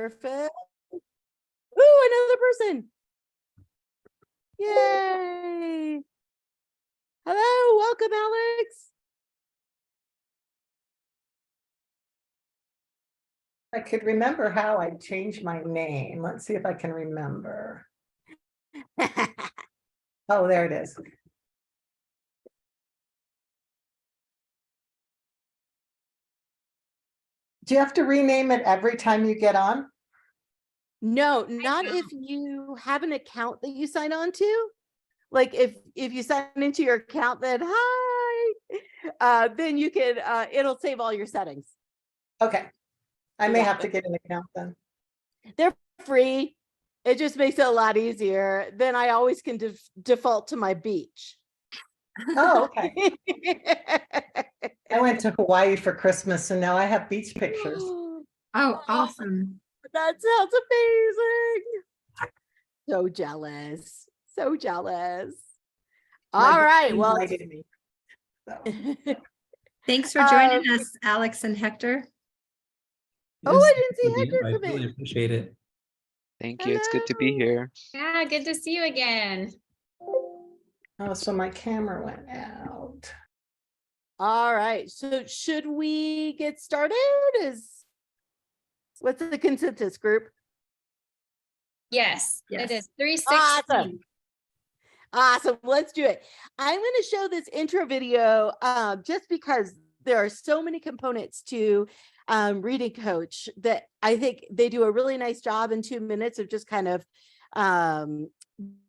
Perfect. Ooh, another person. Yay. Hello, welcome, Alex. I could remember how I changed my name. Let's see if I can remember. Oh, there it is. Do you have to rename it every time you get on? No, not if you have an account that you sign on to. Like if you sign into your account, then hi, then you can, it'll save all your settings. Okay. I may Yeah. have to get an account then. They're free. It just makes it a lot easier. Then I always can default to my beach. Oh, okay. I went to Hawaii for Christmas and now I have beach pictures. Oh, awesome. That sounds amazing. So jealous. So jealous. All right. Well, Invited me, so. Thanks for joining us, Alex and Hector. Oh, I didn't see Hector I come in. really appreciate it. Thank you. It's good to be here. Yeah, good to see you again. Oh, so my camera went out. All right. So should we get started? What's the consensus, group? Yes, Yes. it is 316. Awesome. Let's do it. I'm going to show this intro video just because there are so many components to Reading Coach that I think they do a really nice job in 2 minutes of just kind of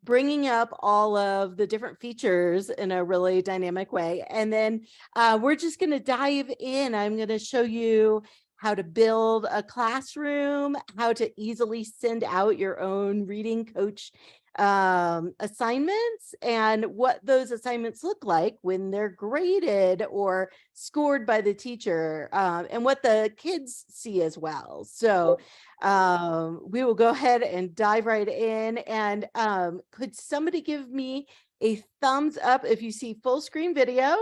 bringing up all of the different features in a really dynamic way. And then we're just going to dive in. I'm going to show you how to build a classroom, how to easily send out your own Reading Coach assignments, and what those assignments look like when they're graded or scored by the teacher, and what the kids see as well. So we will go ahead and dive right in. And could somebody give me a thumbs up if you see full screen video?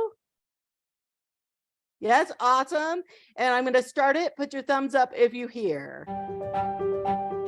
Yes, awesome. And I'm going to start it. Put your thumbs up if you hear.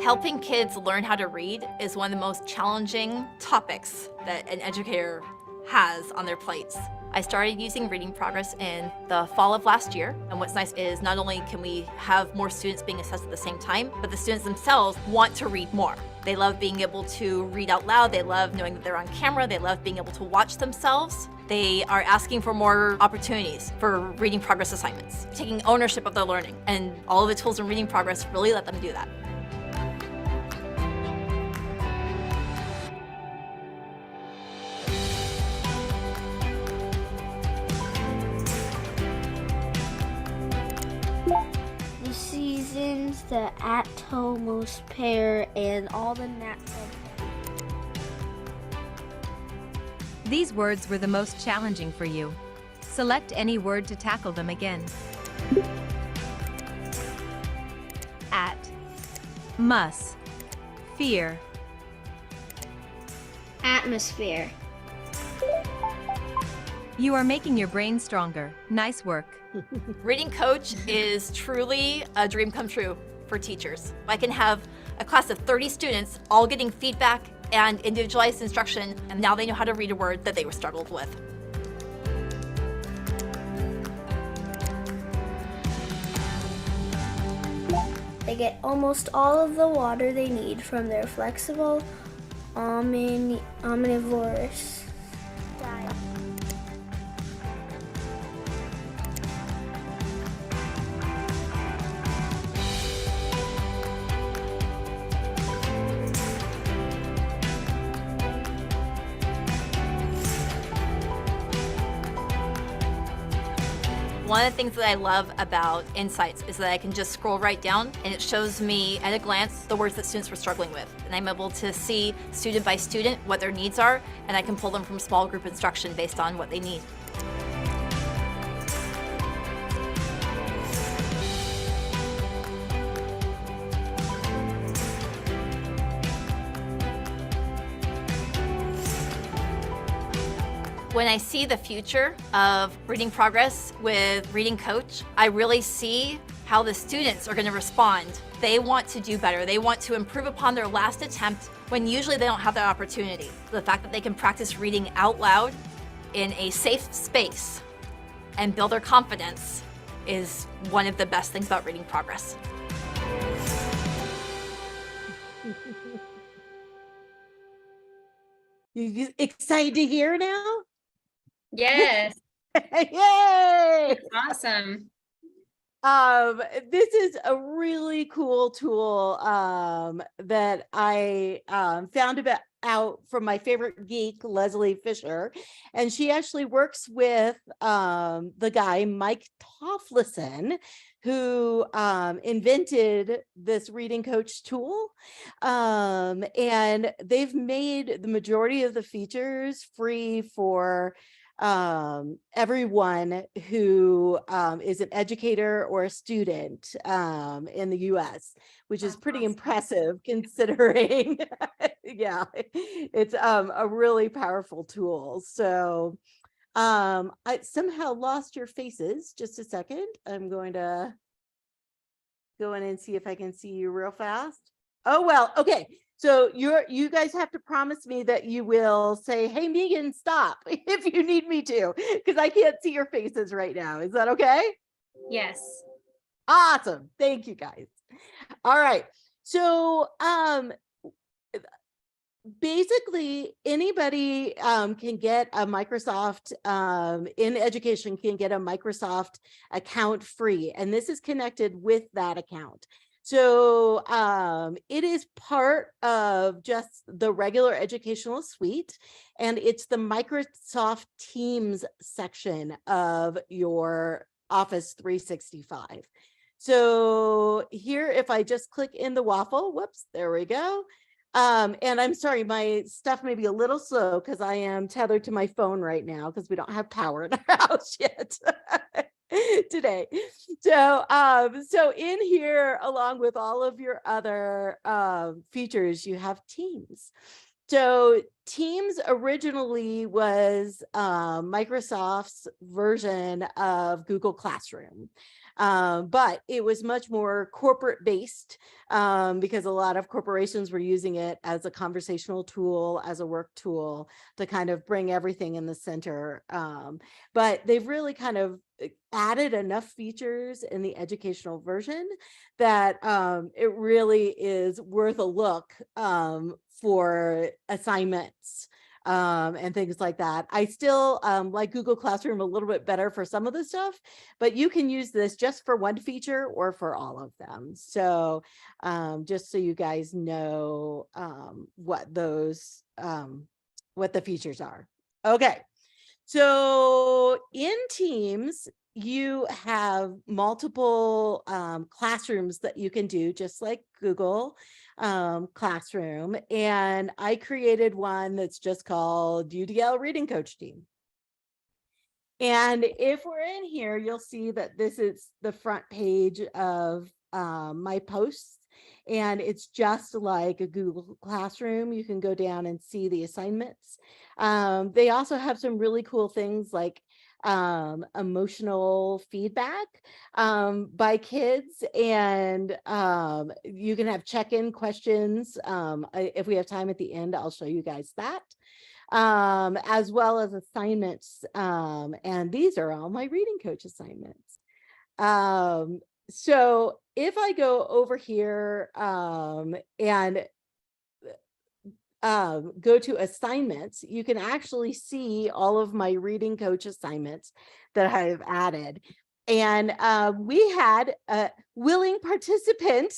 Helping kids learn how to read is one of the most challenging topics that an educator has on their plates. I started using Reading Progress in the fall of last year, and what's nice is not only can we have more students being assessed at the same time, but the students themselves want to read more. They love being able to read out loud, they love knowing that they're on camera, they love being able to watch themselves. They are asking for more opportunities for Reading Progress assignments, taking ownership of their learning, and all of the tools in Reading Progress really let them do that. The seasons, the atomos pair, and all the natural. These words were the most challenging for you. Select any word to tackle them again. At, must, fear. Atmosphere. You are making your brain stronger. Nice work. Reading Coach is truly a dream come true for teachers. I can have a class of 30 students all getting feedback and individualized instruction, and now they know how to read a word that they were struggled with. They get almost all of the water they need from their flexible, omnivorous diet. One of the things that I love about Insights is that I can just scroll right down and it shows me at a glance the words that students were struggling with. And I'm able to see student by student what their needs are, and I can pull them from small group instruction based on what they need. When I see the future of Reading Progress with Reading Coach, I really see how the students are going to respond. They want to do better. They want to improve upon their last attempt when usually they don't have that opportunity. The fact that they can practice reading out loud in a safe space and build their confidence is one of the best things about reading progress. You excited to hear now? Yes, Yay! awesome. This is a really cool tool that I found out from my favorite geek, Leslie Fisher, and she actually works with the guy Mike Tofflison, who invented this reading coach tool, and they've made the majority of the features free for everyone who is an educator or a student in the US, which is pretty impressive considering, yeah, it's a really powerful tool. So I somehow lost your faces. Just a second. I'm going to go in and see if I can see you real fast. Oh, well, okay. So you guys have to promise me that you will say, "Hey, Megan, stop," if you need me to, because I can't see your faces right now. Is that okay? Yes. Awesome. Thank you, guys. All right. So basically anybody can get a Microsoft in education can get a Microsoft account free, and this is connected with that account. So it is part of just the regular educational suite, and it's the Microsoft Teams section of your Office 365. So here, if I just click in the waffle, whoops, there we go. And I'm sorry, my stuff may be a little slow because I am tethered to my phone right now because we don't have power in our house yet today. So in here, along with all of your other features, you have Teams. So Teams originally was Microsoft's version of Google Classroom. But it was much more corporate based because a lot of corporations were using it as a conversational tool, as a work tool to kind of bring everything in the center. But they've really kind of added enough features in the educational version that it really is worth a look for assignments and things like that. I still like Google Classroom a little bit better for some of the stuff, but you can use this just for one feature or for all of them. So just so you guys know what those, what the features are. Okay, so in Teams, you have multiple classrooms that you can do, just like Google Classroom. And I created one that's just called UDL Reading Coach Team. And if we're in here, you'll see that this is the front page of my posts. And it's just like a Google Classroom. You can go down and see the assignments. They also have some really cool things like emotional feedback by kids, and you can have check-in questions. If we have time at the end, I'll show you guys that, as well as assignments, and these are all my reading coach assignments. So if I go over here and go to assignments, you can actually see all of my reading coach assignments that I've added. And we had a willing participant,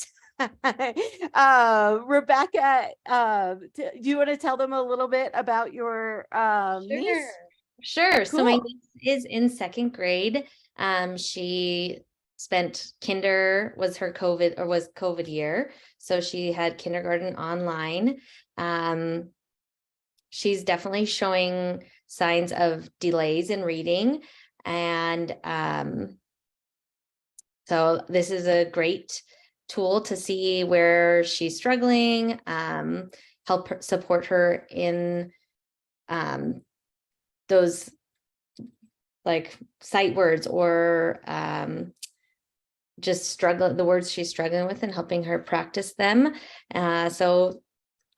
Rebecca. Do you want to tell them a little bit about your niece? Sure. So Cool. my niece is in second grade. She spent was COVID year. So she had kindergarten online. She's definitely showing signs of delays in reading. And so this is a great tool to see where she's struggling, help support her in those like sight words or just struggling, the words she's struggling with, and helping her practice them. So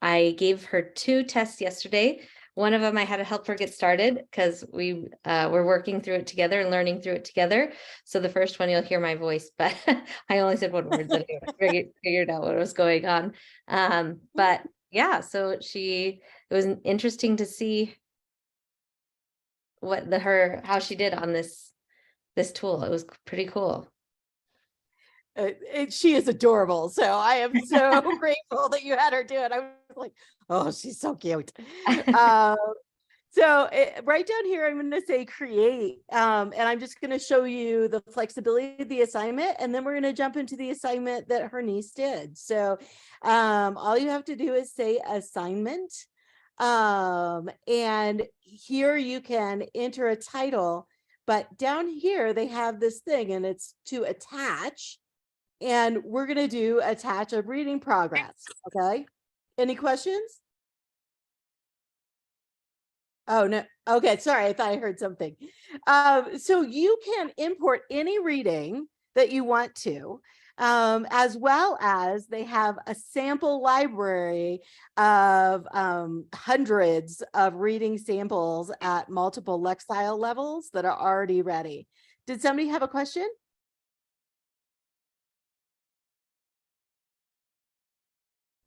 I gave her 2 tests yesterday. One of them I had to help her get started because we were working through it together and learning through it together. So the first one you'll hear my voice, but I only said one word, that I figured out what was going on. But yeah, so it was interesting to see what how she did on this tool. It was pretty cool. She is adorable. So I am so grateful that you had her do it. I was like, oh, she's so cute. So right down here, I'm going to say create. And I'm just going to show you the flexibility of the assignment. And then we're going to jump into the assignment that her niece did. So all you have to do is say assignment. And here you can enter a title. But down here, they have this thing, and it's to attach. And we're going to do attach a reading progress. Okay. Any questions? Oh, no. Okay. Sorry. I thought I heard something. So you can import any reading that you want to, as well as they have a sample library of hundreds of reading samples at multiple Lexile levels that are already ready. Did somebody have a question?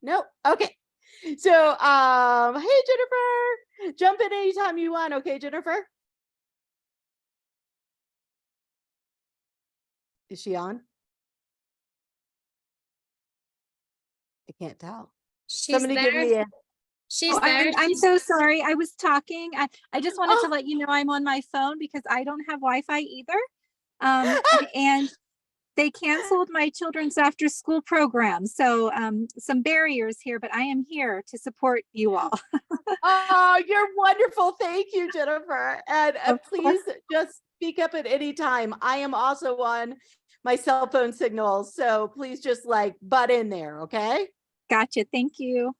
Nope. Okay. So, hey, Jennifer, jump in anytime you want. Okay, Jennifer. Is she on? I can't tell. She's Somebody give me a. She's Oh, there. I'm She's- so sorry. I was talking. I just wanted Oh. to let you know I'm on my phone because I don't have Wi-Fi either. And they canceled my children's after school program. So some barriers here, but I am here to support you all. Oh, you're wonderful. Thank you, Jennifer. And Of please just speak up at any time. I am also on my cell phone signal. So please just like butt in there. Okay. Gotcha. Thank you.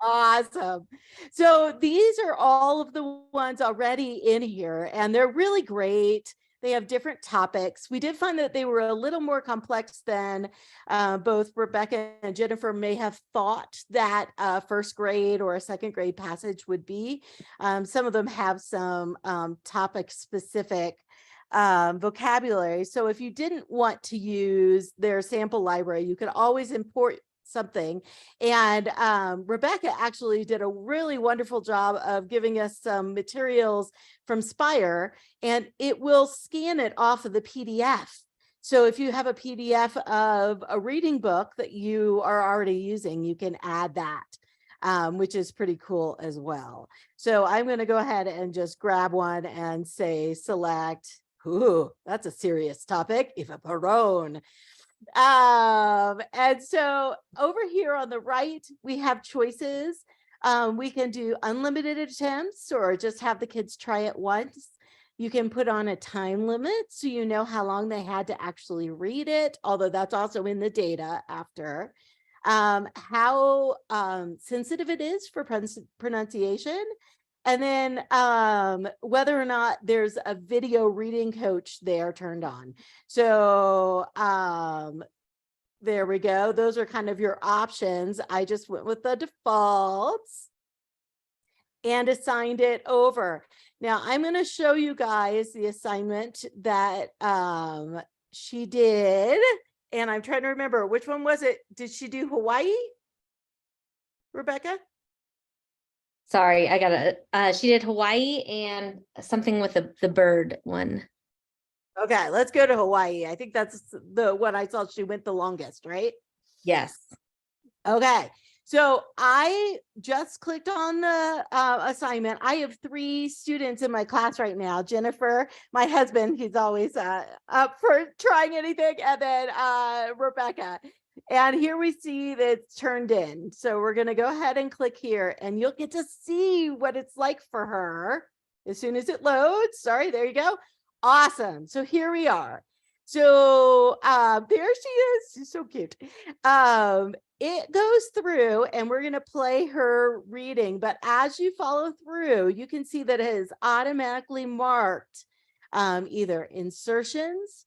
Awesome. So these are all of the ones already in here, and they're really great. They have different topics. We did find that they were a little more complex than both Rebecca and Jennifer may have thought that a first grade or a second grade passage would be. Some of them have some topic specific vocabulary. So if you didn't want to use their sample library, you could always import something. And Rebecca actually did a really wonderful job of giving us some materials from Spire, and it will scan it off of the PDF. So if you have a PDF of a reading book that you are already using, you can add that, which is pretty cool as well. So I'm going to go ahead and just grab one and say select. Ooh, that's a serious topic. If a Perone. And so over here on the right, we have choices. We can do unlimited attempts or just have the kids try it once. You can put on a time limit so you know how long they had to actually read it, although that's also in the data after. How sensitive it is for pronunciation. And then whether or not there's a video reading coach there turned on. So there we go. Those are kind of your options. I just went with the defaults and assigned it over. Now I'm going to show you guys the assignment that she did. And I'm trying to remember, which one was it? Did she do Hawaii, Rebecca? Sorry, I got it. She did Hawaii and something with the bird one. Okay, let's go to Hawaii. I think that's the one I saw she went the longest, right? Yes. Okay, so I just clicked on the assignment. I have 3 students in my class right now. Jennifer, my husband, he's always up for trying anything, and then Rebecca. And here we see that it's turned in. So we're going to go ahead and click here, and you'll get to see what it's like for her as soon as it loads. Sorry, there you go. Awesome. So here we are. So there she is. She's so cute. It goes through and we're going to play her reading. But as you follow through, you can see that it is automatically marked either insertions,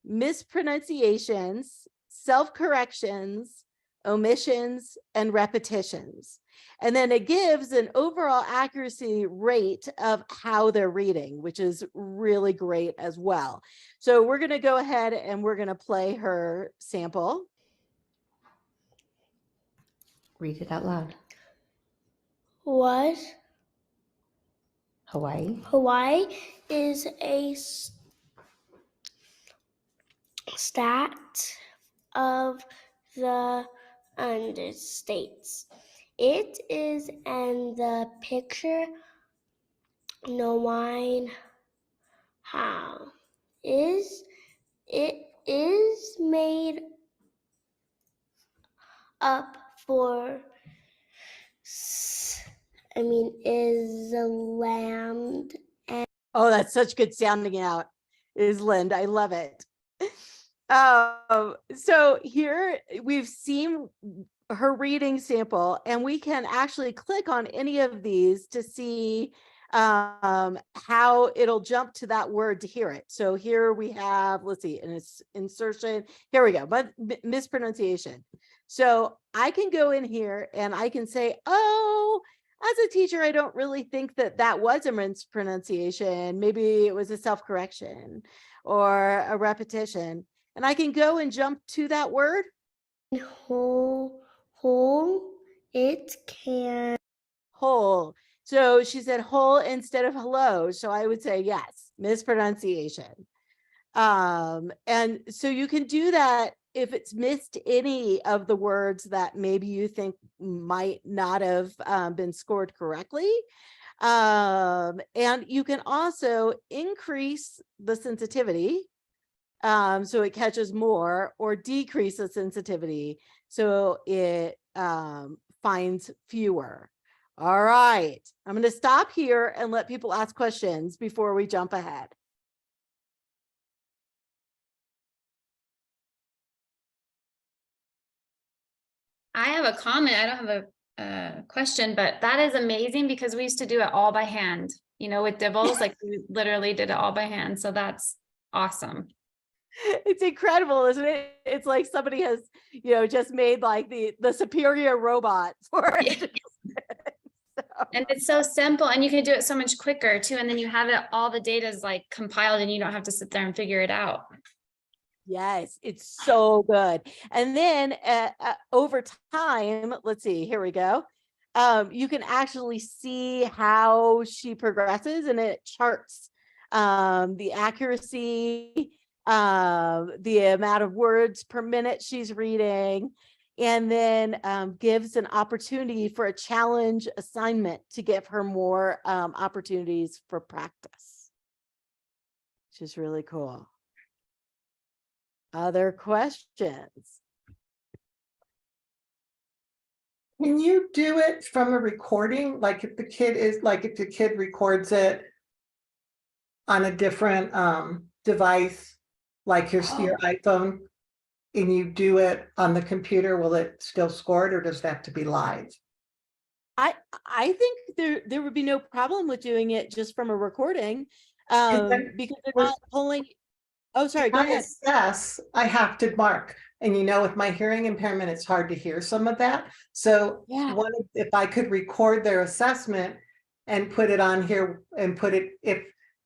mispronunciations, self-corrections, omissions, and repetitions. And then it gives an overall accuracy rate of how they're reading, which is really great as well. So we're going to go ahead and we're going to play her sample. Read it out loud. Was Hawaii. Hawaii is a stat of the United States. It is in the picture knowing how it is made up for is land. Oh, that's such good sounding out, Island. I love it. So here we've seen her reading sample, and we can actually click on any of these to see how it'll jump to that word to hear it. So here we have, let's see, an insertion. Here we go, but mispronunciation. So I can go in here and I can say, oh, as a teacher, I don't really think that that was a mispronunciation. Maybe it was a self-correction or a repetition. And I can go and jump to that word. Whole, it can. Whole. So she said whole instead of hello. So I would say yes, mispronunciation. And so you can do that if it's missed any of the words that maybe you think might not have been scored correctly. And you can also increase the sensitivity so it catches more, or decrease the sensitivity so it finds fewer. All right, I'm going to stop here and let people ask questions before we jump ahead. I have a comment. I don't have a question, but that is amazing because we used to do it all by hand, you know, with dibbles, like we literally did it all by hand. So that's awesome. It's incredible, isn't it? It's like somebody has, you know, just made like the superior robot for it. And it's so simple, and you can do it so much quicker too. And then you have it, all the data is like compiled and you don't have to sit there and figure it out. Yes, it's so good. And then over time, let's see, here we go. You can actually see how she progresses, and it charts the accuracy, the amount of words per minute she's reading, and then gives an opportunity for a challenge assignment to give her more opportunities for practice, which is really cool. Other questions? Can you do it from a recording? Like if the kid records it on a different device, like your iPhone, and you do it on the computer, will it still score it, or does that have to be live? I think there would be no problem with doing it just from a recording, because they're not pulling. Oh, sorry, go ahead. I have to mark, and you know, with my hearing impairment, it's hard to hear some of that. So Yeah. if I could record their assessment and put it on here and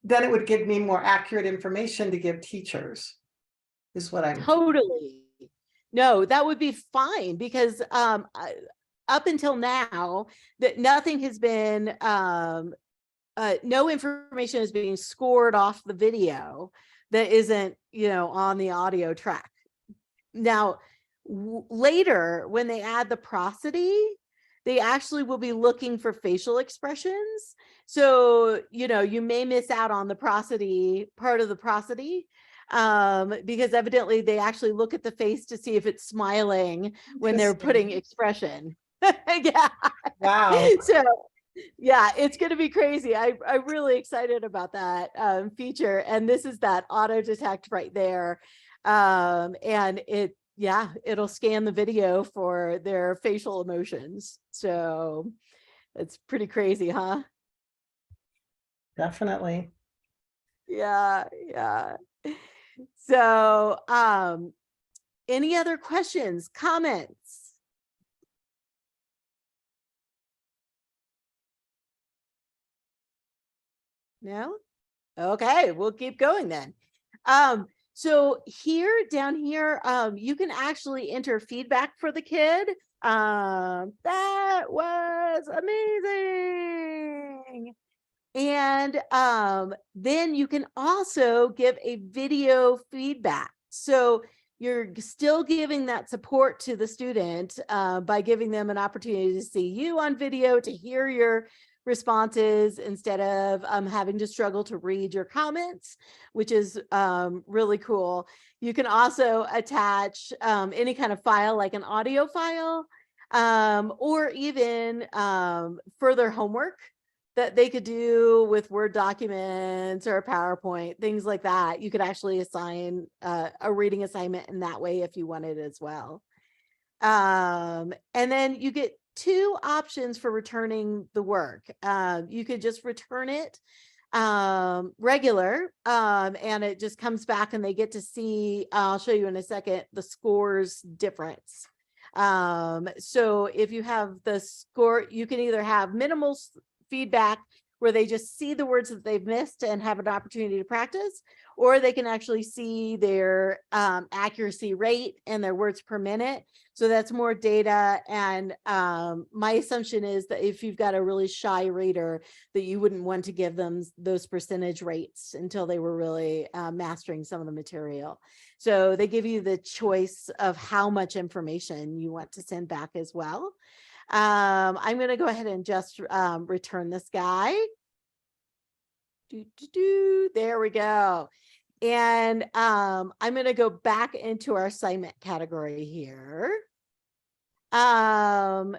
then it would give me more accurate information to give teachers, is what I'm. Totally. No, that would be fine, because up until now, that nothing has been, no information is being scored off the video that isn't, you know, on the audio track. Now, later, when they add the prosody, they actually will be looking for facial expressions. So, you know, you may miss out on the prosody, part of the prosody, because evidently they actually look at the face to see if it's smiling when they're putting expression. Yeah. Wow. So yeah, it's going to be crazy. I'm really excited about that feature. And this is that auto detect right there. And it'll scan the video for their facial emotions. So it's pretty crazy, huh? Definitely. Yeah. So, any other questions, comments? No? Okay, we'll keep going then. So here, down here, you can actually enter feedback for the kid. That was amazing. And then you can also give a video feedback. So you're still giving that support to the student by giving them an opportunity to see you on video, to hear your responses instead of having to struggle to read your comments, which is really cool. You can also attach any kind of file, like an audio file, or even further homework that they could do with Word documents or a PowerPoint, things like that. You could actually assign a reading assignment in that way if you wanted as well. And then you get two options for returning the work. You could just return it regular, and it just comes back and they get to see, I'll show you in a second, the scores difference. So if you have the score, you can either have minimal feedback where they just see the words that they've missed and have an opportunity to practice, or they can actually see their accuracy rate and their words per minute. So that's more data. And my assumption is that if you've got a really shy reader, that you wouldn't want to give them those percentage rates until they were really mastering some of the material. So they give you the choice of how much information you want to send back as well. I'm going to go ahead and just return this guy. There we go. And I'm going to go back into our assignment category here. Let's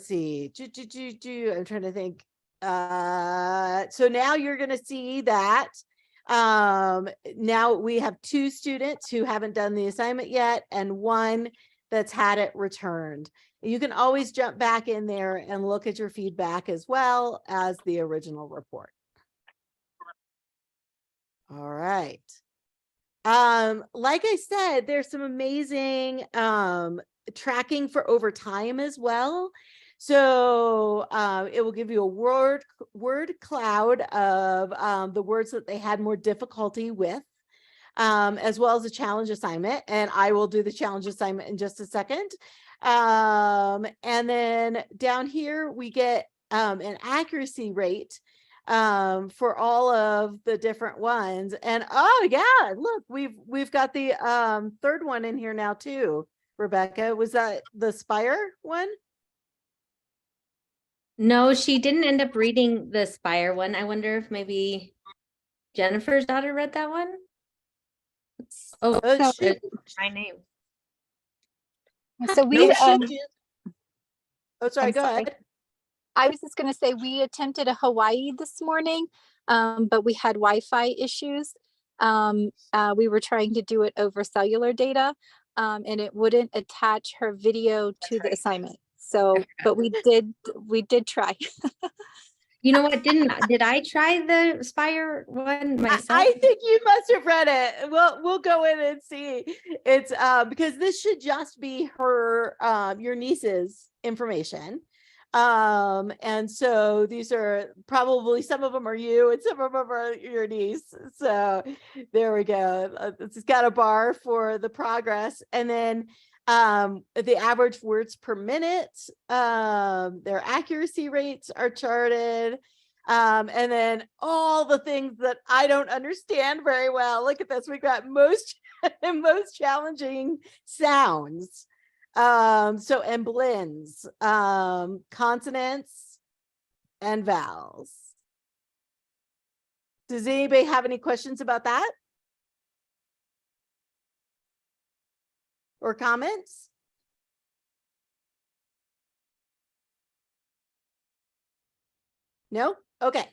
see. I'm trying to think. So now you're going to see that now we have 2 students who haven't done the assignment yet and 1 that's had it returned. You can always jump back in there and look at your feedback as well as the original report. All right. Like I said, there's some amazing tracking for over time as well. So it will give you a word cloud of the words that they had more difficulty with, as well as a challenge assignment. And I will do the challenge assignment in just a second. And then down here, we get an accuracy rate for all of the different ones. And oh yeah, look, we've got the 3rd one in here now too. Rebecca, was that the Spire one? No, she didn't end up reading the Spire one. I wonder if maybe Jennifer's daughter read that one. Oh, my name. So we, No, oh, sorry, go ahead. I was just going to say we attempted a Hawaii this morning, but we had Wi-Fi issues. We were trying to do it over cellular data, and it wouldn't attach her video to the assignment. So, but we did try. You know what? Did I try the Spire one myself? I think you must have read it. We'll go in and see. It's because this should just be her your niece's information. And so these are probably, some of them are you and some of them are your niece. So there we go. It's got a bar for the progress, and then the average words per minute, their accuracy rates are charted. And then all the things that I don't understand very well. Look at this. We've got most challenging sounds. And blends, consonants and vowels. Does anybody have any questions about that? Or comments? No? Okay.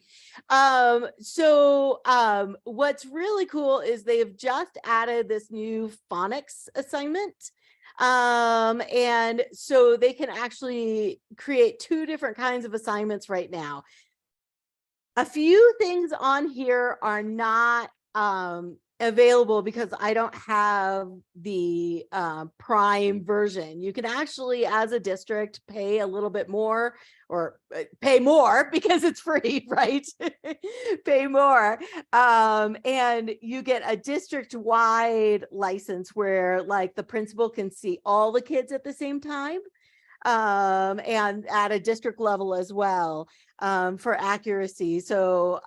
What's really cool is they've just added this new phonics assignment. And so they can actually create 2 different kinds of assignments right now. A few things on here are not available because I don't have the Prime version. You can actually, as a district, pay a little bit more, or pay more because it's free, right? Pay more. And you get a district-wide license where like the principal can see all the kids at the same time. And at a district level as well, for accuracy. So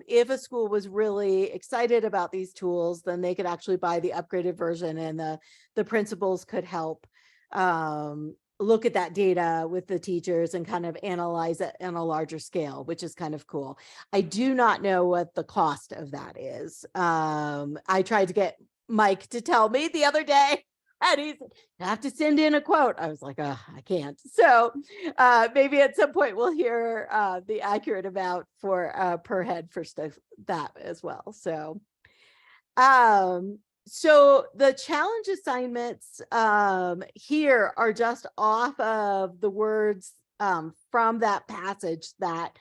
if a school was really excited about these tools, then they could actually buy the upgraded version, and the principals could help look at that data with the teachers and kind of analyze it on a larger scale, which is kind of cool. I do not know what the cost of that is. I tried to get Mike to tell me the other day. And he's, I have to send in a quote. I was like, I can't. So maybe at some point we'll hear the accurate amount for per head for stuff that as well. So, so the challenge assignments here are just off of the words from that passage that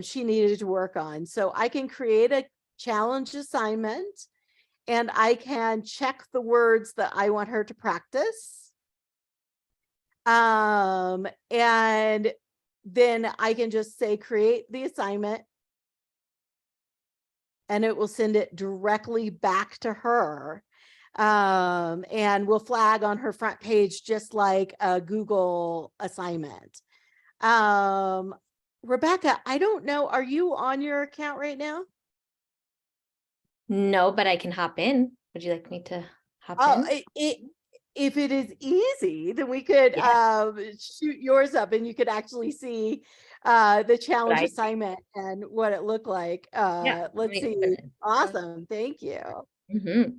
she needed to work on. So I can create a challenge assignment, and I can check the words that I want her to practice. And then I can just say, create the assignment, and it will send it directly back to her. And will flag on her front page, just like a Google assignment. Rebecca, I don't know, are you on your account right now? No, but I can hop in. Would you like me to hop in? If it is easy, then we could shoot yours up, and you could actually see the challenge assignment and what it looked like. Let's see. Awesome. Thank you. Mm-hmm.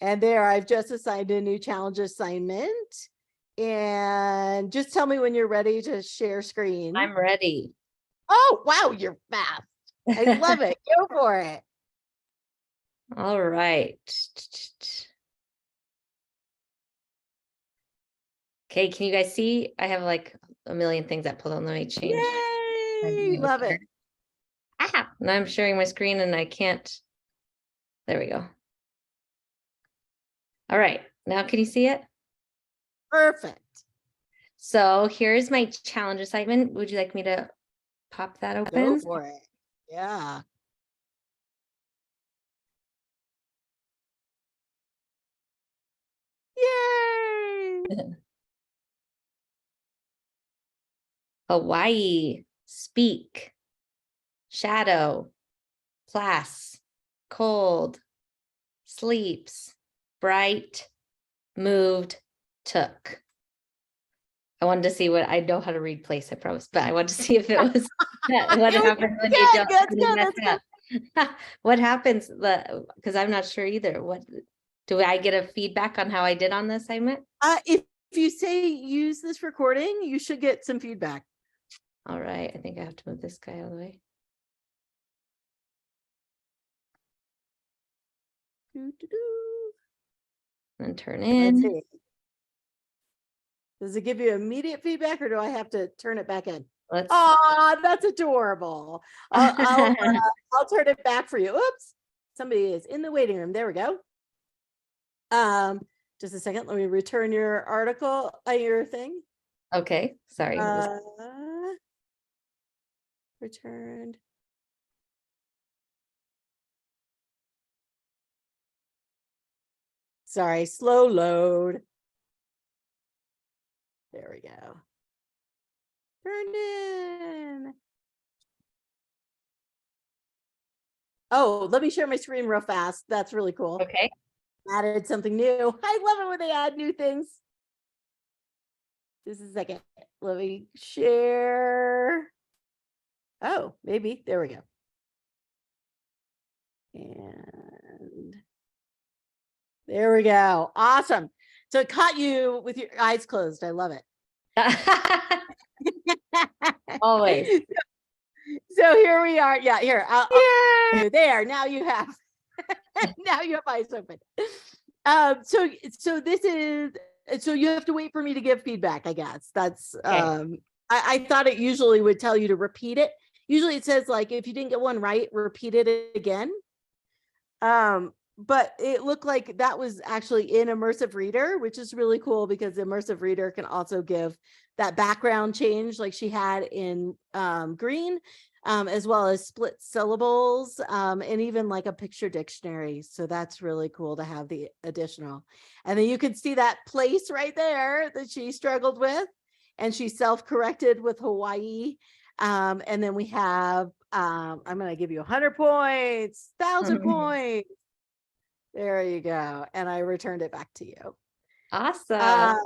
And there, I've just assigned a new challenge assignment. And just tell me when you're ready to share screen. I'm ready. Oh, wow, you're fast. I love it. Go for it. All right. Okay, can you guys see? I have like a million things that pulled on. Let me change. Yay, love it. Ah, now I'm sharing my screen and I can't. There we go. All right, now can you see it? Perfect. So here's my challenge assignment. Would you like me to pop that open? Go for it. Yeah. Yay. Hawaii, speak, shadow, class, cold, sleeps, bright, moved, took. I wanted to see what I know how to read place, I promise, but I wanted to see if it was what happens when you don't mess up. What happens, because I'm not sure either. What do I get a feedback on how I did on the assignment? If you say use this recording, you should get some feedback. All right, I think I have to move this guy all the way. And turn in. Let's see. Does it give you immediate feedback, or do I have to turn it back in? Oh, that's adorable. I'll turn it back for you. Oops, somebody is in the waiting room. There we go. Just a second. Let me return your article, your thing. Okay, sorry. Returned. Sorry, slow load. There we go. Turned in. Oh, let me share my screen real fast. That's really cool. Okay. Added something new. I love it when they add new things. Just a second. Let me share. Oh, maybe. There we go. And there we go. Awesome. So it caught you with your eyes closed. I love it. Always. So here we are. Yeah, here. There. Now you have. Now you have eyes open. So this is. So you have to wait for me to give feedback. I guess that's. Okay. I thought it usually would tell you to repeat it Usually it says like, if you didn't get one right, repeat it again. But it looked like that was actually in Immersive Reader, which is really cool because Immersive Reader can also give that background change like she had in Green, as well as split syllables, and even like a picture dictionary. So that's really cool to have the additional. And then you can see that place right there that she struggled with, and she self-corrected with Hawaii. And then we have, I'm going to give you 100 points, 1,000 points. There you go. And I returned it back to you. Awesome.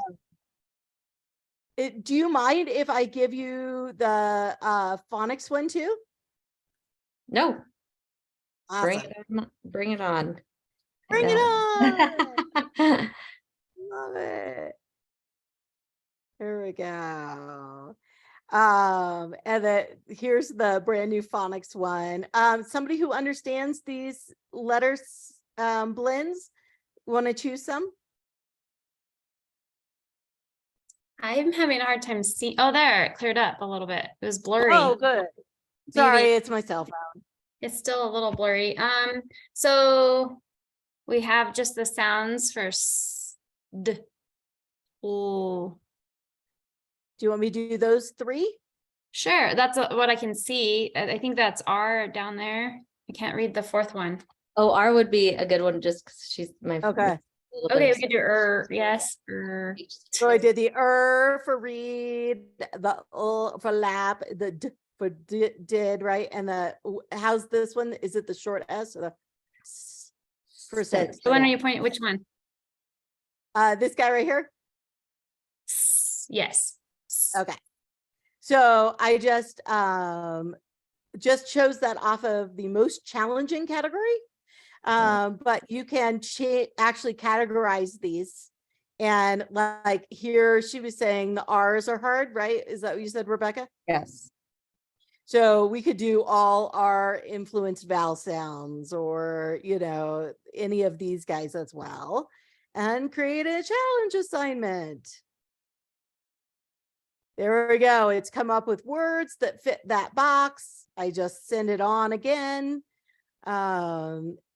Do you mind if I give you the phonics one too? No. Awesome. Bring it on. Bring it on. Love it. Here we go. And then here's the brand new phonics one. Somebody who understands these letters blends, want to choose some? I'm having a hard time seeing. Oh, there, it cleared up a little bit. It was blurry. Oh, good. Sorry, Maybe. it's my cell phone. It's still a little blurry. So we have just the sounds for d. Oh, Do you want me to do those three? sure. That's what I can see. I think that's R down there. I can't read the fourth one. Oh, R would be a good one just because she's my Okay. Okay, we could do yes. So I did the for read, the for lap, the d for did, right? And the how's this one? Is it the short S or the for sense? The one are you pointing? Which one? This guy right here. Yes. Okay. So I just chose that off of the most challenging category. But you can actually categorize these. And like here, she was saying the R's are hard, right? Is that what you said, Rebecca? Yes. So we could do all R influenced vowel sounds, or, you know, any of these guys as well, and create a challenge assignment. There we go. It's come up with words that fit that box. I just send it on again.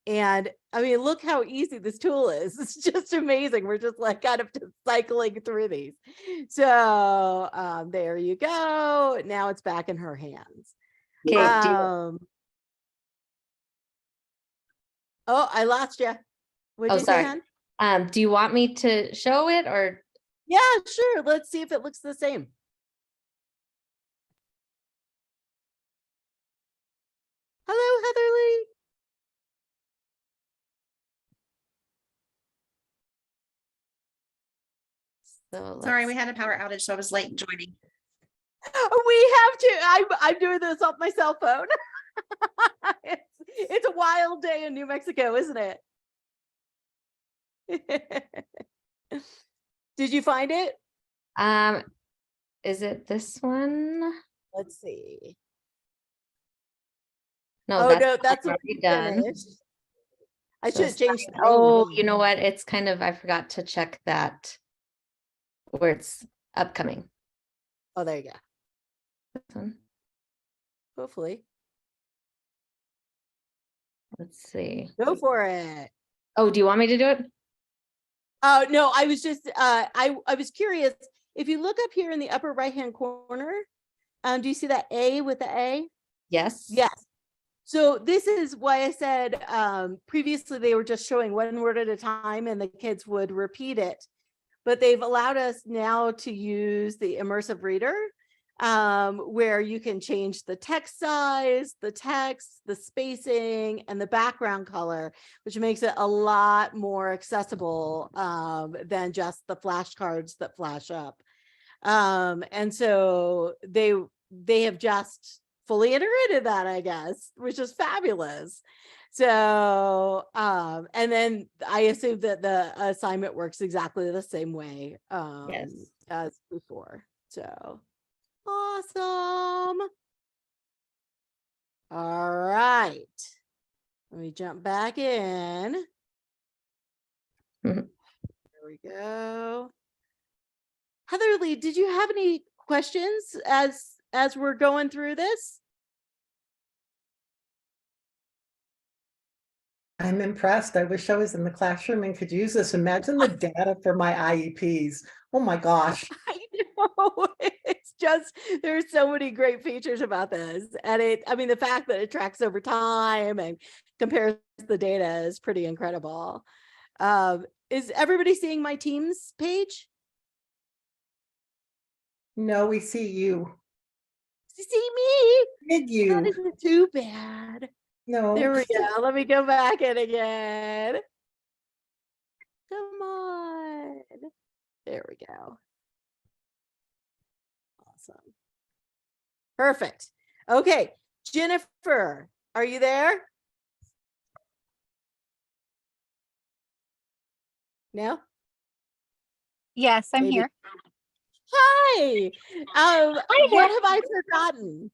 And I mean, look how easy this tool is. It's just amazing. We're just like kind of just cycling through these. So there you go. Now it's back in her hands. Okay. Oh, I lost you. What'd you say, sorry. hon? Do you want me to show it or? Yeah, sure. Let's see if it looks the same. Hello, Heatherly. So Sorry, we had a power outage, so I was late joining. We have to. I'm doing this off my cell phone. It's a wild day in New Mexico, isn't it? Did you find it? Is it this one? Let's see. No, that's already done. I should have changed. Oh, you know what? It's kind of, I forgot to check that where it's upcoming. Oh, there you go. This one. Hopefully. Let's see. Go for it. Oh, do you want me to do it? Oh, no, I was just, I was curious. If you look up here in the upper right-hand corner, do you see that A with the A? Yes. Yes. So this is why I said previously they were just showing one word at a time and the kids would repeat it. But they've allowed us now to use the immersive reader, where you can change the text size, the text, the spacing, and the background color, which makes it a lot more accessible than just the flashcards that flash up. And so they have just fully integrated that, I guess, which is fabulous. So, and then I assume that the assignment works exactly the same way Yes. as before. So awesome. All right. Let me jump back in. Mhm. There we go. Heatherly, did you have any questions as we're going through this? I'm impressed. I wish I was in the classroom and could use this. Imagine the data for my IEPs. Oh my gosh. I know. It's just, there's so many great features about this. And I mean, the fact that it tracks over time and compares the data is pretty incredible. Is everybody seeing my Teams page? No, we see you. You see me? Did That you? isn't too bad. No. There we go. Let me go back in again. Come on. There we go. Awesome. Perfect. Okay. Jennifer, are you there? No? Yes, I'm Maybe. here. Hi. What have I forgotten?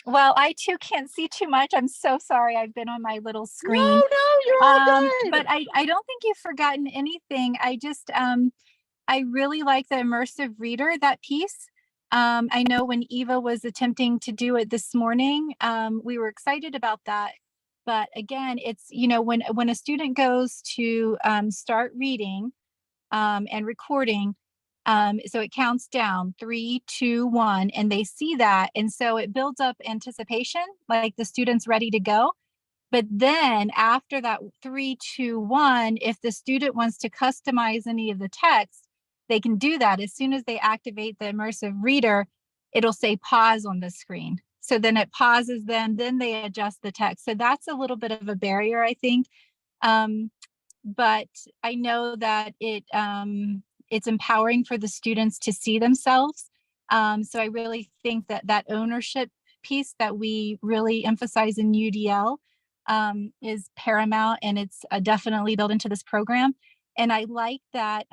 Well, I too can't see too much. I'm so sorry. I've been on my little screen. No, you're all good. But I don't think you've forgotten anything. I just I really like the immersive reader, that piece. I know when Eva was attempting to do it this morning, we were excited about that. But again, it's, you know, when a student goes to start reading and recording, so it counts down 3, 2, 1, and they see that. And so it builds up anticipation, like the student's ready to go. But then after that 3, 2, 1, if the student wants to customize any of the text, they can do that. As soon as they activate the immersive reader, it'll say pause on the screen. So then it pauses them, then they adjust the text. So that's a little bit of a barrier, I think. But I know that it's empowering for the students to see themselves. So I really think that that ownership piece that we really emphasize in UDL is paramount, and it's definitely built into this program. And I like that.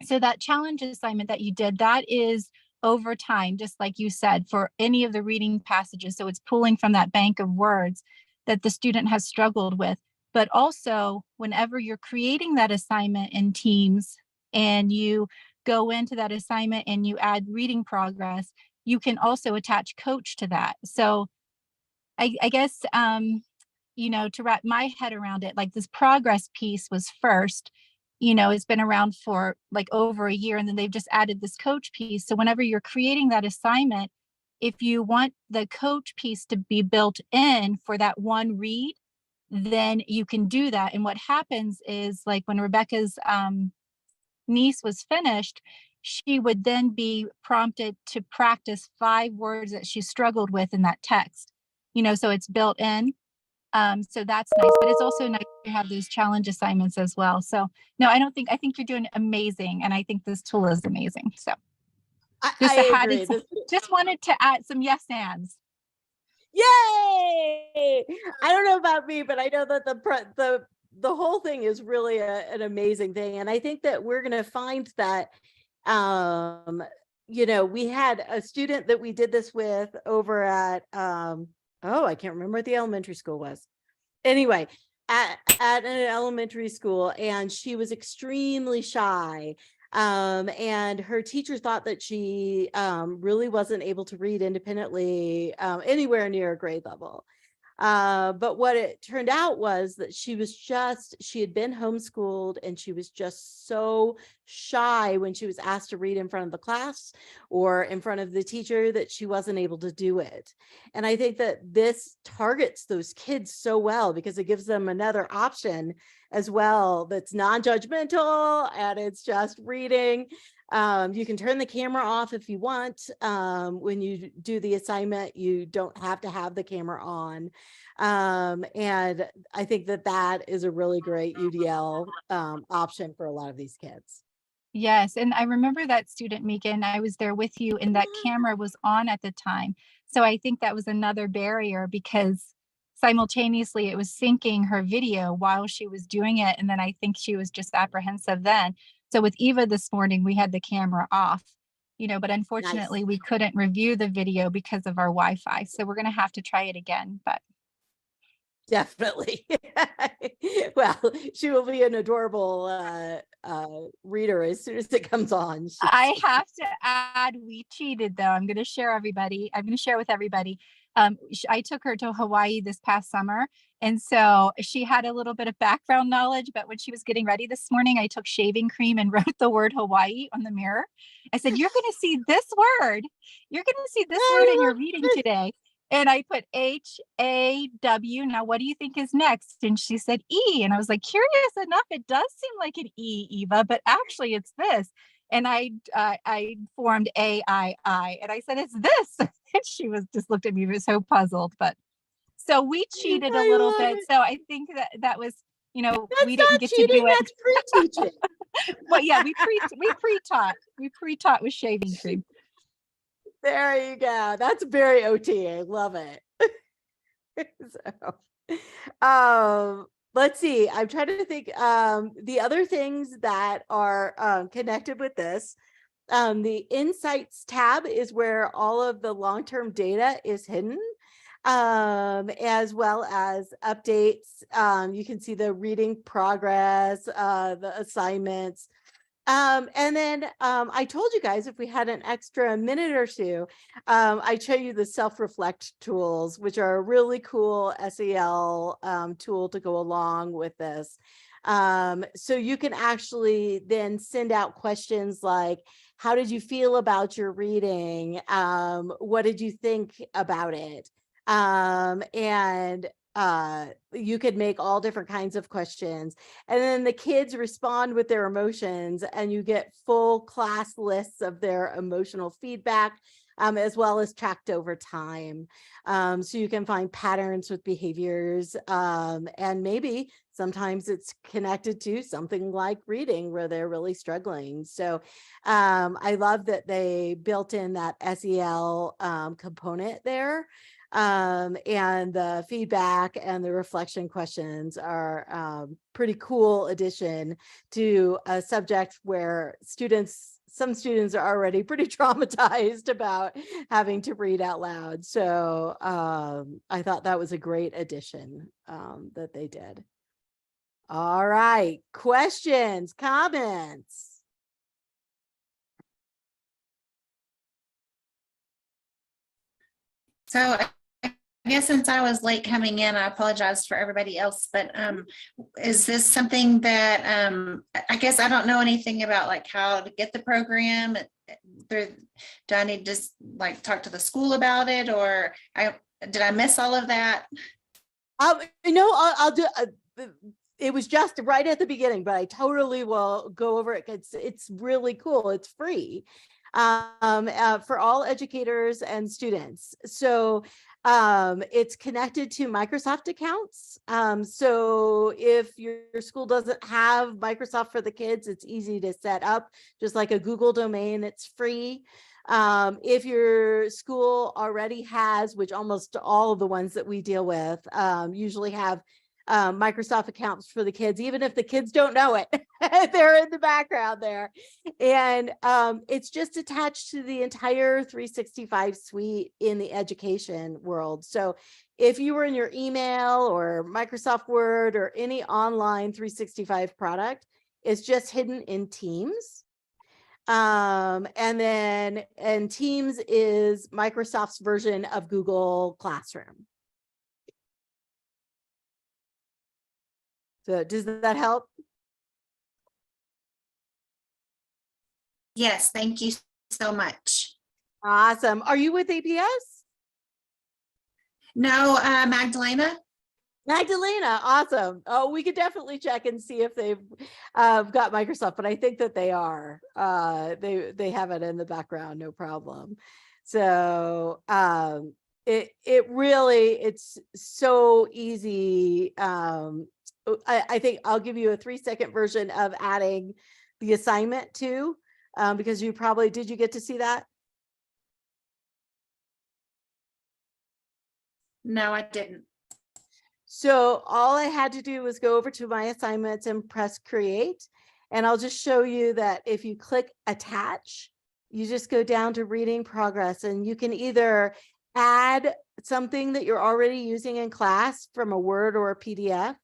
So that challenge assignment that you did, that is over time, just like you said, for any of the reading passages. So it's pulling from that bank of words that the student has struggled with. But also, whenever you're creating that assignment in Teams and you go into that assignment and you add reading progress, you can also attach coach to that. So I guess, you know, to wrap my head around it, like this progress piece was first, you know, it's been around for like over a year, and then they've just added this coach piece. So whenever you're creating that assignment, if you want the coach piece to be built in for that one read, then you can do that. And what happens is, like when Rebecca's niece was finished, she would then be prompted to practice 5 words that she struggled with in that text, you know, so it's built in. So that's nice, but it's also nice to have those challenge assignments as well. So no, I think you're doing amazing. And I think this tool is amazing. So I agree. Just wanted to add some yes ands. Yay! I don't know about me, but I know that the whole thing is really an amazing thing. And I think that we're going to find that, you know, we had a student that we did this with over at, oh, I can't remember what the elementary school was. Anyway, at an elementary school, and she was extremely shy. And her teacher thought that she really wasn't able to read independently anywhere near grade level. But what it turned out was that she had been homeschooled, and she was just so shy when she was asked to read in front of the class or in front of the teacher that she wasn't able to do it. And I think that this targets those kids so well, because it gives them another option as well that's non-judgmental, and it's just reading. You can turn the camera off if you want. When you do the assignment, you don't have to have the camera on. And I think that that is a really great UDL option for a lot of these kids. Yes. And I remember that student, Megan, I was there with you, and that camera was on at the time. So I think that was another barrier, because simultaneously it was syncing her video while she was doing it. And then I think she was just apprehensive then. So with Eva this morning, we had the camera off, you know, but unfortunately we couldn't review the video because of our Wi-Fi. So we're going to have to try it again, but. Definitely. Well, she will be an adorable reader as soon as it comes on. I have to add, we cheated though. I'm going to share with everybody. I took her to Hawaii this past summer. And so she had a little bit of background knowledge, but when she was getting ready this morning, I took shaving cream and wrote the word Hawaii on the mirror. I said, you're going to see this word. You're going to see this word in your reading today. And I put H-A-W. Now, what do you think is next? And she said E. And I was like, curious enough, it does seem like an E, Eva, but actually it's this. And I formed A-I-I. And I said, it's this. And she was just looked at me, was so puzzled. But so we cheated a little bit. So I think that was, you know, That's we didn't not get cheating, to do it. that's pre-teaching. But yeah, we pre-taught with shaving cream. There you go. That's very OT. I love it. Let's see. I'm trying to think. The other things that are connected with this. The Insights tab is where all of the long-term data is hidden, as well as updates. You can see the reading progress, the assignments. And then I told you guys if we had an extra minute or two, I'd show you the self-reflect tools, which are a really cool SEL tool to go along with this. So you can actually then send out questions like, how did you feel about your reading? What did you think about it? And you could make all different kinds of questions, and then the kids respond with their emotions, and you get full class lists of their emotional feedback, as well as tracked over time. So you can find patterns with behaviors, and maybe sometimes it's connected to something like reading where they're really struggling. So I love that they built in that SEL component there. And the feedback and the reflection questions are pretty cool addition to a subject where some students are already pretty traumatized about having to read out loud. So I thought that was a great addition that they did. All right, questions, comments? So I guess since I was late coming in, I apologize for everybody else, but is this something that I guess I don't know anything about, like how to get the program? Do I need to like talk to the school about it, or did I miss all of that? No, I'll do. It was just right at the beginning, but I totally will go over it. It's really cool. It's free for all educators and students. So it's connected to Microsoft accounts. So if your school doesn't have Microsoft for the kids, it's easy to set up, just like a Google domain. It's free. If your school already has, which almost all of the ones that we deal with usually have Microsoft accounts for the kids, even if the kids don't know it, they're in the background there. And it's just attached to the entire 365 suite in the education world. So if you were in your email or Microsoft Word or any online 365 product, it's just hidden in Teams. And Teams is Microsoft's version of Google Classroom. So does that help? Yes, thank you so much. Awesome. Are you with APS? No, Magdalena. Magdalena, awesome. Oh, we could definitely check and see if they've got Microsoft, but I think that they are. They have it in the background, no problem. So it really, it's so easy. I think I'll give you a 3-second version of adding the assignment too, because you probably, did you get to see that? No, I didn't. So all I had to do was go over to my assignments and press create. And I'll just show you that if you click attach, you just go down to reading progress, and you can either add something that you're already using in class from a Word or a PDF,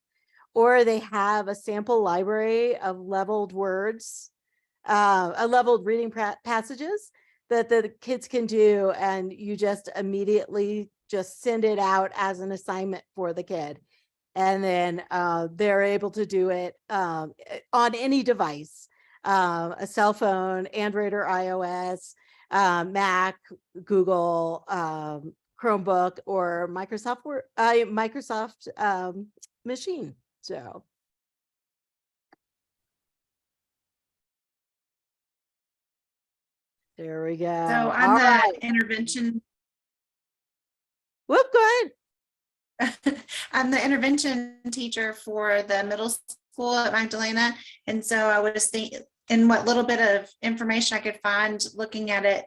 or they have a sample library of leveled words, leveled reading passages that the kids can do, and you just immediately just send it out as an assignment for the kid. And then they're able to do it on any device, a cell phone, Android or iOS, Mac, Google, Chromebook, or Microsoft machine. So. There we go. So I'm All the right. intervention. Whoop, go ahead. I'm the intervention teacher for the middle school at Magdalena. And so I was thinking, in what little bit of information I could find looking at it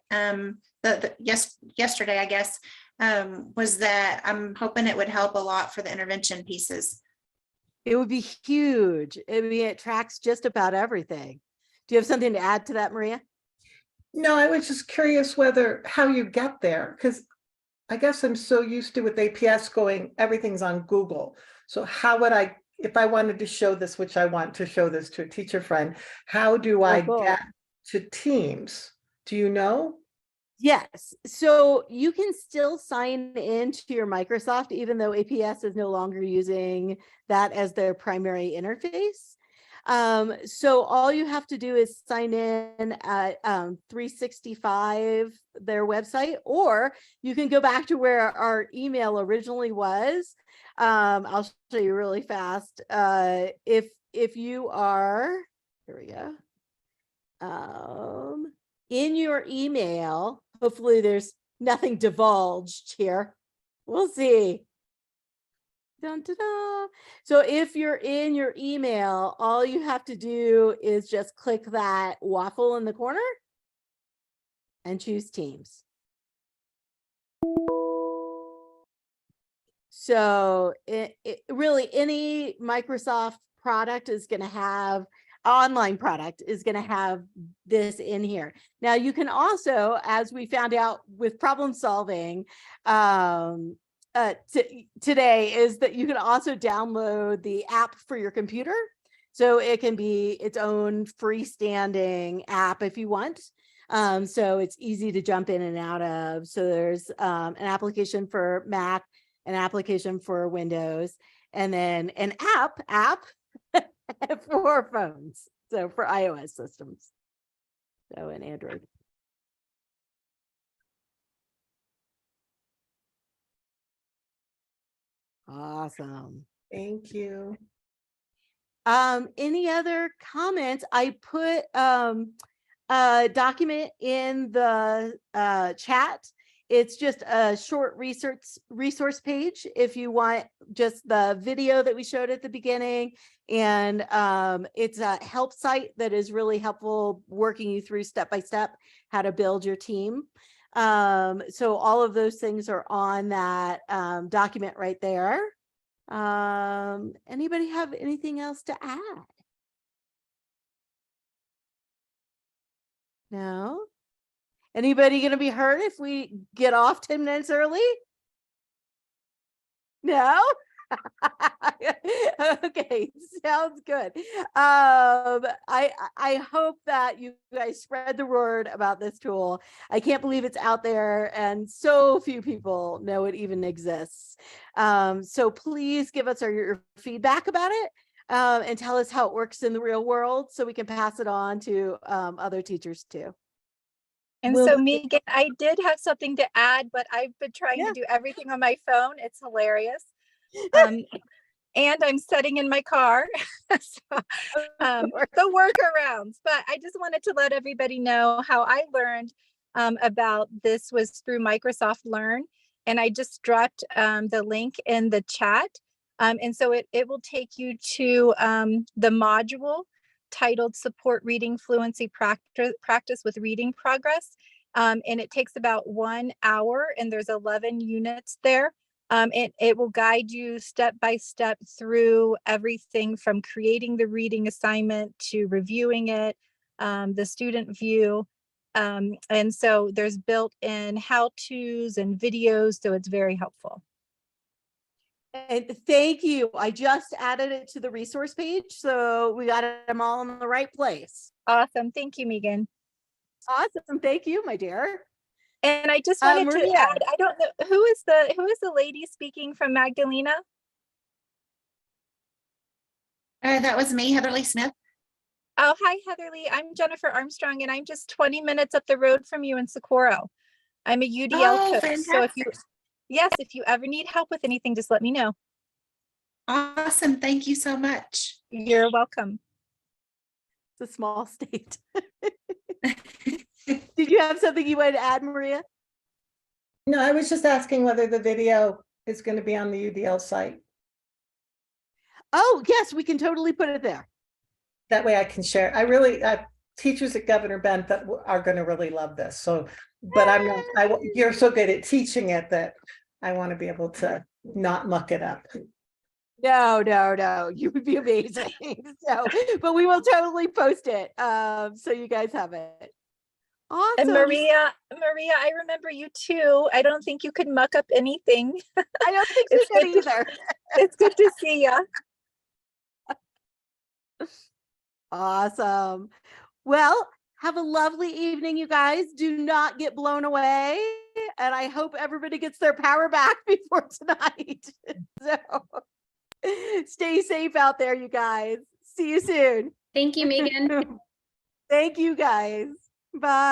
yesterday, I guess, was that I'm hoping it would help a lot for the intervention pieces. It would be huge. I mean, it tracks just about everything. Do you have something to add to that, Maria? No, I was just curious how you get there, because I guess I'm so used to with APS going, everything's on Google. So how would I, if I wanted to show this, which I want to show this to a teacher friend, how do I get to Teams? Do you know? Yes. So you can still sign into your Microsoft, even though APS is no longer using that as their primary interface. So all you have to do is sign in at 365, their website, or you can go back to where our email originally was. I'll show you really fast. If you are, here we go. In your email, hopefully there's nothing divulged here. We'll see. Dun, dun, dun. So if you're in your email, all you have to do is just click that waffle in the corner and choose Teams. So it really, any Microsoft product is going to have, online product is going to have this in here. Now you can also, as we found out with problem solving today, is that you can also download the app for your computer. So it can be its own freestanding app if you want. So it's easy to jump in and out of. So there's an application for Mac, an application for Windows, and then an app for phones. So for iOS systems. So in Android. Awesome. Thank you. Any other comments? I put a document in the chat. It's just a short resource page if you want just the video that we showed at the beginning. And it's a help site that is really helpful, working you through step-by-step how to build your team. So all of those things are on that document right there. Anybody have anything else to add? No? Anybody going to be hurt if we get off 10 minutes early? No? Okay, sounds good. I hope that you guys spread the word about this tool. I can't believe it's out there and so few people know it even exists. So please give us your feedback about it and tell us how it works in the real world so we can pass it on to other teachers too. And so Megan, I did have something to add, but I've been trying to do everything on my phone. It's hilarious. And I'm sitting in my car. So, the workarounds, but I just wanted to let everybody know how I learned about this was through Microsoft Learn. And I just dropped the link in the chat. And so it will take you to the module titled Support Reading Fluency Practice with Reading Progress. And it takes about 1 hour and there's 11 units there. It will guide you step by step through everything from creating the reading assignment to reviewing it, the student view. And so there's built-in how-tos and videos, so it's very helpful. And thank you. I just added it to the resource page, so we got them all in the right place. Awesome. Thank you, Megan. Awesome. Thank you, my dear. And I just wanted to Maria. add, I don't know, who is the lady speaking from Magdalena? That was me, Heatherly Smith. Oh, hi, Heatherly. I'm Jennifer Armstrong, and I'm just 20 minutes up the road from you in Socorro. I'm a UDL Oh, coach. So fantastic. if you ever need help with anything, just let me know. Awesome. Thank you so much. You're welcome. It's a small state. Did you have something you wanted to add, Maria? No, I was just asking whether the video is going to be on the UDL site. Oh, yes, we can totally put it there. That way I can share. Teachers at Governor Bent that are going to really love this. So, but you're so good at teaching it that I want to be able to not muck it up. No, you would be amazing. So, but we will totally post it. So you guys have it. Awesome. And Maria, I remember you too. I don't think you could muck up anything. I don't think she could either. It's good to see you. Awesome. Well, have a lovely evening, you guys. Do not get blown away. And I hope everybody gets their power back before tonight. So stay safe out there, you guys. See you soon. Thank you, Megan. Thank you, guys. Bye.